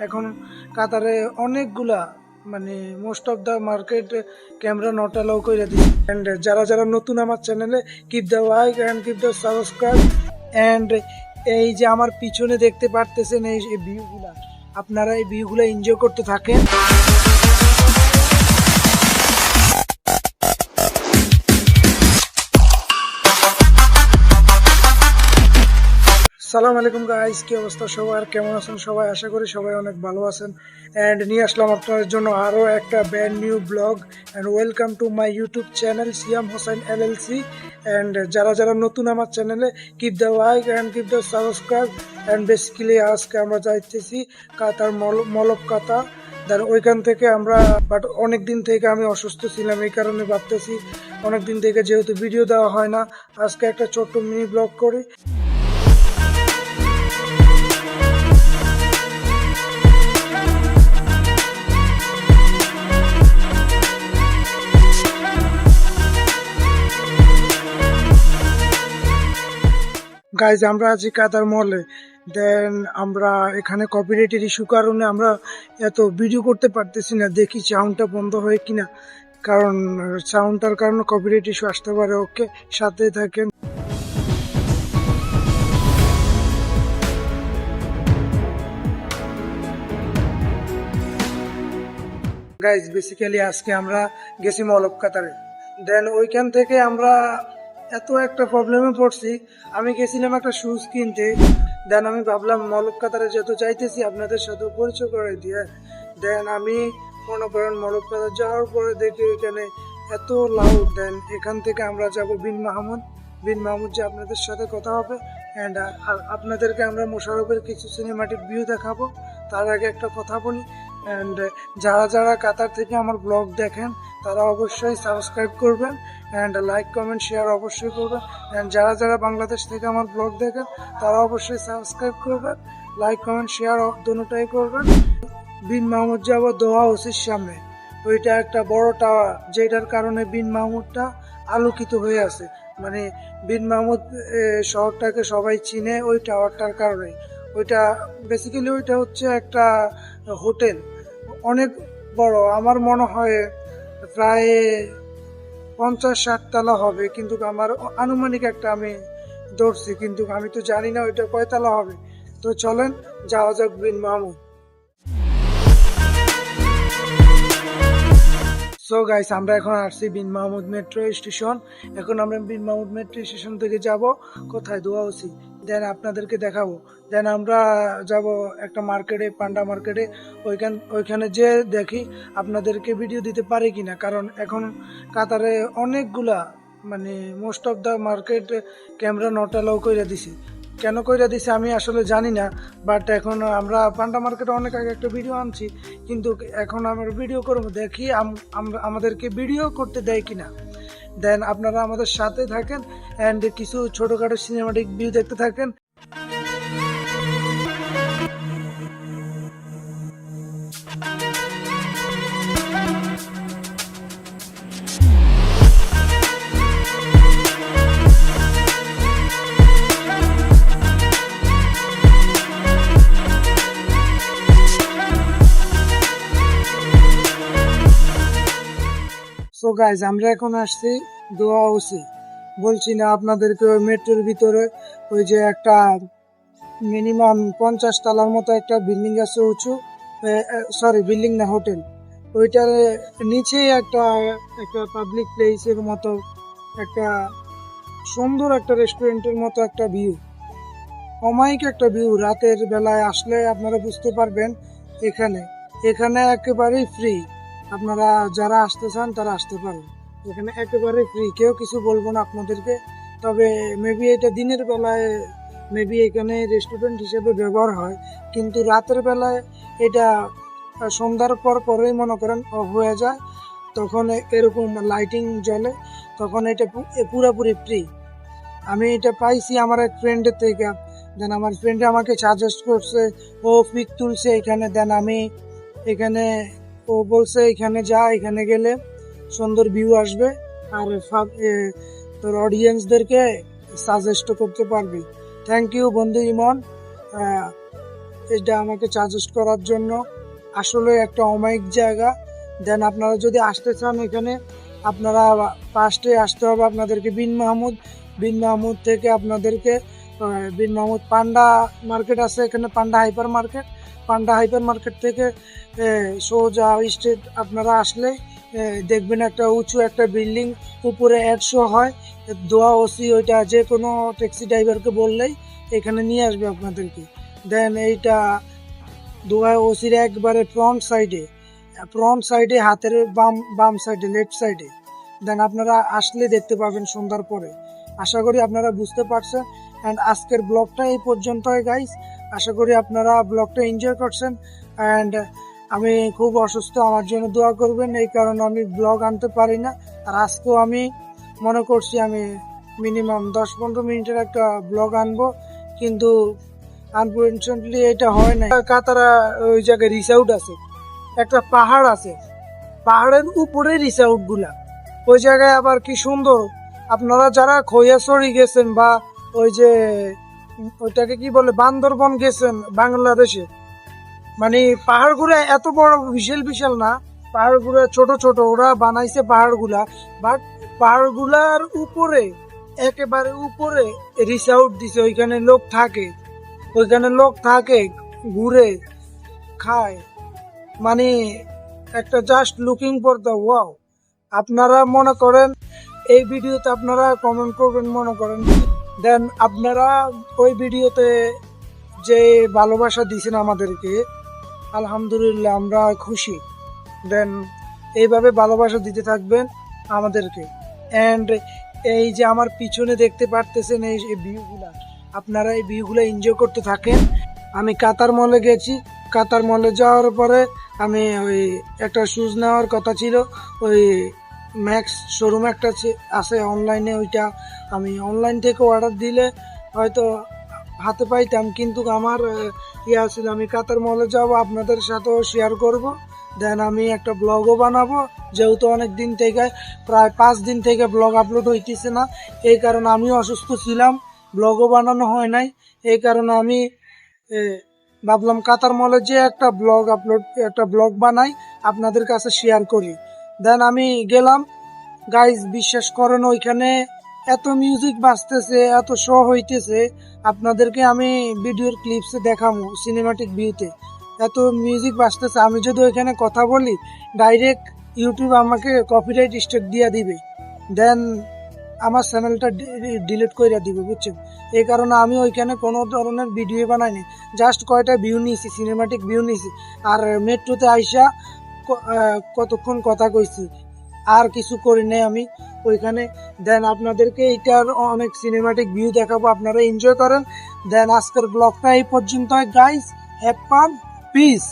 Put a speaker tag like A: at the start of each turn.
A: এখন কাতারে অনেকগুলা most of the market camera not allow করে দিচ্ছে। এন্ড যারা যারা নতুন আমার চ্যানেলে keep the like and keep the subscribe. And এই যে আমার পিছনে দেখতে পারতেছেন এই ভিউগুলা, আপনারা এই ভিউগুলা এনজয় করতে থাকেন। সালাম আলাইকুম গাইস, কি অবস্থা সবার, কেমন আছেন সবাই? আশা করি সবাই অনেক ভালো আছেন। এন্ড নিয়ে আসলাম আপনাদের জন্য আরো একটা brand new blog. And welcome to my YouTube channel Siam Hossain LLC। And যারা যারা নতুন আমার চ্যানেলে keep the like and keep the subscribe. And basically আজকে আমরা যাইতেছি কাতার মলক কাতা। ওইখান থেকে আমরা অনেক দিন থেকে আমি অসুস্থ ছিলাম, এই কারণে ভাবতেছি অনেক দিন থেকে যেহেতু ভিডিও দেওয়া হয় না, আজকে একটা ছোট্ট মিনি ব্লগ করি। গাইজ, আমরা আছি কাতার মলে। দেন আমরা এখানে কপিরাইটের ইস্যু কারণে আমরা এত ভিডিও করতে পারতেছি না, দেখি সাউন্ডটা বন্ধ হয় কিনা, কারণ সাউন্ডটার কারণে কপিরাইট ইস্যু আসতে পারে। ওকে, সাথে থাকেন। গাইজ, বেসিক্যালি আজকে আমরা গেছি মলক কাতারে। দেন ওইখান থেকে আমরা এত একটা প্রবলেমে পড়ছি। আমি গেছিলাম একটা শুজ কিনতে। দেন আমি ভাবলাম মলক কাতারে যেহেতু চাইতেছি আপনাদের সাথে পরিচয় করে দিয়ে। দেন আমি মনে করেন মলক কাতার যাওয়ার পরে দেখি এখানে এত লাউড। দেন এখান থেকে আমরা যাব বিন মাহমুদ যে আপনাদের সাথে কথা হবে। অ্যান্ড আপনাদেরকে আমরা মোশাররফের কিছু সিনেমাটিক ভিউ দেখাবো। তার আগে একটা কথা বলি, অ্যান্ড যারা যারা কাতার থেকে আমার ব্লগ দেখেন তারা অবশ্যই সাবস্ক্রাইব করবেন, অ্যান্ড লাইক কমেন্ট শেয়ার অবশ্যই করবেন। অ্যান্ড যারা যারা বাংলাদেশ থেকে আমার ব্লগ দেখেন তারা অবশ্যই সাবস্ক্রাইব করবেন, লাইক কমেন্ট শেয়ার দুটোটাই করবেন। বিন মাহমুদ যাব দোহা হাউসের সামনে, ওইটা একটা বড় টাওয়ার, যেটার কারণে বিন মাহমুদটা আলোকিত হয়ে আছে। বিন মাহমুদ শহরটাকে সবাই চিনে ওই টাওয়ারটার কারণে। ওইটা বেসিক্যালি ওইটা হচ্ছে একটা হোটেল, অনেক বড়, আমার মনে হয় প্রায় 50-60 তলা হবে, কিন্তু আমার আনুমানিক একটা আমি ধরছি, কিন্তু আমি তো জানি না ওইটা কয় তলা হবে। তো চলেন যাওয়া যাক বিন মাহমুদ। সো গাইস, আমরা এখন আসছি বিন মাহমুদ মেট্রো স্টেশন। এখন আমরা বিন মাহমুদ মেট্রো স্টেশন থেকে যাব কোথায়? দোহা হাউসি। দেন আপনাদেরকে দেখাবো। দেন আমরা যাব একটা মার্কেটে, পান্ডা মার্কেটে। ওইখানে যে দেখি আপনাদেরকে ভিডিও দিতে পারি কিনা, কারণ এখন কাতারে অনেকগুলা most of the market camera not allow করে দিছে। কেন কইরা দিছে আমি আসলে জানি না, বাট এখন আমরা পান্ডা মার্কেটে অনেক আগে একটা ভিডিও আনছি, কিন্তু এখন আমরা ভিডিও করবো, দেখি আমাদেরকে ভিডিও করতে দেয় কিনা। দেন আপনারা আমাদের সাথে থাকেন অ্যান্ড কিছু ছোটখাটো সিনেমাটিক ভিউ দেখতে থাকেন। সো গাইজ, আমরা এখন আসছি দোহা হাউসে। বলছি না আপনাদেরকে, ওই মেট্রোর ভিতরে ওই যে একটা মিনিমাম 50 তলার মতো একটা বিল্ডিং আছে উঁচু, সরি বিল্ডিং না, হোটেল। ওইটার নিচেই একটা একটা পাবলিক প্লেসের মতো একটা সুন্দর একটা রেস্টুরেন্টের মতো একটা ভিউ, অমায়িক একটা ভিউ। রাতের বেলায় আসলে আপনারা বুঝতে পারবেন। এখানে এখানে একেবারেই ফ্রি, আপনারা যারা আসতে চান তারা আসতে পারেন। এখানে একেবারে ফ্রি, কেউ কিছু বলবো না আপনাদেরকে। তবে মেবি এটা দিনের বেলায় মেবি এখানে রেস্টুরেন্ট হিসেবে ব্যবহার হয়, কিন্তু রাতের বেলায় এটা সন্ধ্যার পরেই মনে করেন অফ হয়ে যায়, তখন এরকম লাইটিং জ্বলে, তখন এটা পুরোপুরি ফ্রি। আমি এটা পাইছি আমার এক ফ্রেন্ডের থেকে। দেন আমার ফ্রেন্ডে আমাকে সাজেস্ট করছে, ও পিক তুলছে এখানে। দেন আমি এখানে, ও বলছে এখানে যা, এখানে গেলে সুন্দর ভিউ আসবে, আর তোর অডিয়েন্সদেরকে সাজেস্ট করতে পারবি। থ্যাংক ইউ বন্ধু ইমন। এটা আমাকে সাজেস্ট করার জন্য। আসলে একটা অমায়িক জায়গা। দেন আপনারা যদি আসতে চান এখানে, আপনারা ফার্স্টে আসতে হবে আপনাদেরকে বিন মাহমুদ থেকে আপনাদেরকে বিন মাহমুদ পান্ডা মার্কেট আছে এখানে, পান্ডা হাইপার মার্কেট থেকে সোজা স্ট্রেট আপনারা আসলে দেখবেন একটা উঁচু একটা বিল্ডিং, উপরে অ্যাড শো হয় দোয়া ওসি, ওইটা যে কোনো ট্যাক্সি ড্রাইভারকে বললেই এখানে নিয়ে আসবে আপনাদেরকে। দেন এইটা দোয়া ওসির একবারে ফ্রন্ট সাইডে হাতের বাম সাইডে লেফট সাইডে। দেন আপনারা আসলে দেখতে পাবেন সন্ধ্যার পরে। আশা করি আপনারা বুঝতে পারছেন। অ্যান্ড আজকের ব্লগটা এই পর্যন্তই গাইস। আশা করি আপনারা ব্লগটা এনজয় করছেন। অ্যান্ড আমি খুব অসুস্থ, আমার জন্য দোয়া করবেন, এই কারণে আমি ব্লগ আনতে পারি না। আর আজকেও আমি মনে করছি আমি মিনিমাম 10-15 মিনিটের একটা ব্লগ আনবো, কিন্তু আনফর্চুনেটলি এটা হয় না। কাতারা ওই জায়গায় রিসোর্ট আছে, একটা পাহাড় আছে, পাহাড়ের উপরে রিসোর্ট গুলা, ওই জায়গায় আবার কি সুন্দর। আপনারা যারা খৈয়াছড়ি গেছেন বা ওই যে ওইটাকে কি বলে বান্দরবন গেছেন বাংলাদেশে, মানে পাহাড়গুলো এত বড় বিশাল না, পাহাড়গুলো ছোট ছোট ওরা বানাইছে পাহাড়গুলা, বাট পাহাড়গুলার উপরে একেবারে উপরে রিসোর্ট দিছে। ওইখানে লোক থাকে ঘুরে খায়, মানে একটা just looking for the wow. আপনারা মনে করেন এই ভিডিওতে আপনারা কমেন্ট করবেন মনে করেন, দেন আপনারা ওই ভিডিওতে যে ভালোবাসা দিয়েছেন আমাদেরকে, আলহামদুলিল্লাহ আমরা খুশি। দেন এইভাবে ভালোবাসা দিতে থাকবেন আমাদেরকে। অ্যান্ড এই যে আমার পিছনে দেখতে পারতেছেন এই ভিউগুলা, আপনারা এই ভিউগুলো এনজয় করতে থাকেন। আমি কাতার মলে গেছি, কাতার মলে যাওয়ার পরে আমি ওই একটা শুজ নেওয়ার কথা ছিল, ওই ম্যাক্স শোরুম একটা আছে অনলাইনে, ওইটা আমি অনলাইন থেকে অর্ডার দিলে হয়তো হাতে পাইতাম, কিন্তু আমার ইয়ে ছিল আমি কাতার মলে যাব, আপনাদের সাথেও শেয়ার করব। দেন আমি একটা ব্লগও বানাবো, যেহেতু অনেক দিন থেকে প্রায় 5 দিন থেকে ব্লগ আপলোড হইতেছে না, এই কারণে আমিও অসুস্থ ছিলাম, ব্লগও বানানো হয় নাই। এই কারণে আমি ভাবলাম কাতার মলে যে একটা ব্লগ বানাই, আপনাদের কাছে শেয়ার করি। দেন আমি গেলাম, গাইজ বিশ্বাস করেন ওইখানে এত মিউজিক বাজতেছে, এত শো হইতেছে, আপনাদেরকে আমি ভিডিওর ক্লিপসে দেখাবো। সিনেমাটিক ভিউতে এত মিউজিক বাজতেছে, আমি যদি ওইখানে কথা বলি ডাইরেক্ট ইউটিউব আমাকে কপিরাইট স্ট্রাইক দিয়ে দিবে, দেন আমার চ্যানেলটা ডিলিট করে দিবে, বুঝছেন। এই কারণে আমি ওইখানে কোনো ধরনের ভিডিও বানাইনি, জাস্ট কয়টা ভিউ নিয়েছি, সিনেমাটিক ভিউ নিয়েছি, আর মেট্রোতে আইসা কতক্ষণ কথা কইছি, আর কিছু করি নাই আমি ওইখানে। দেন আপনাদেরকে এইটার অনেক সিনেমাটিক ভিউ দেখাবো, আপনারা এনজয় করেন। দেন আজকের ব্লগটা এই পর্যন্ত গাইস, হ্যাভ ফান, পিস।